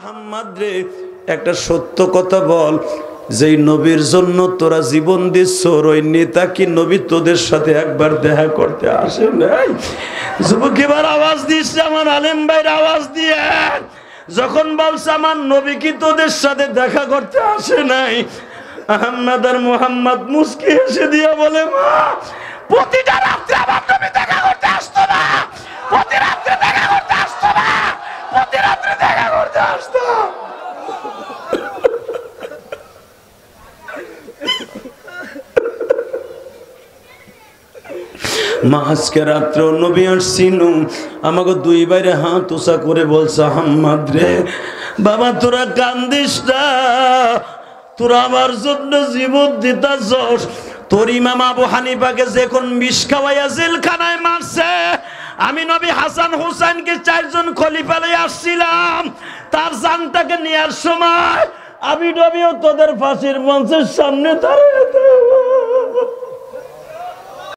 আহম্মদ রে, একটা সত্য কথা বল, যেই নবীর জন্য তোরা জীবন দিচ্ছ, ওই নেতা কি নবী তোদের সাথে একবার দেখা করতে আসে নাই? যুবক এবার আওয়াজ দিচ্ছে, আমার আলেম ভাইয়ের আওয়াজ দিয়ে, যখন বলছে আমার নবী কি তোদের সাথে দেখা করতে আসে নাই, আহম্মদ আর মুহাম্মদ মুস্কি হেসে দিয়ে বলে, মা প্রতিটা রাত্রে আমার নবী দেখা করতে আসতো না, প্রতি রাত্রে দেখা করতে আসতো না, প্রতি রাত্রে দেখা করতে আসতো। মা আজকে রাত্রে নবী আসছিল, আমাকে দুই বাইরে হাত উঁচা করে বলছে, আহম্মদ রে বাবা তোরা কান্দিস না, তোরা আমার জন্য জীবন দিতাছস। তোর ইমাম আবু হানিফাকে যখন বিষ খাওয়াইয়া জেলখানায় মারছে, আমি নবী হাসান হুসাইনকে 4 জন খলিফা লইয়া আসছিলাম, তার জানটাকে নেওয়ার সময় আমি নবীও তোদের ফাঁসির মঞ্চের সামনে দাঁড়িয়ে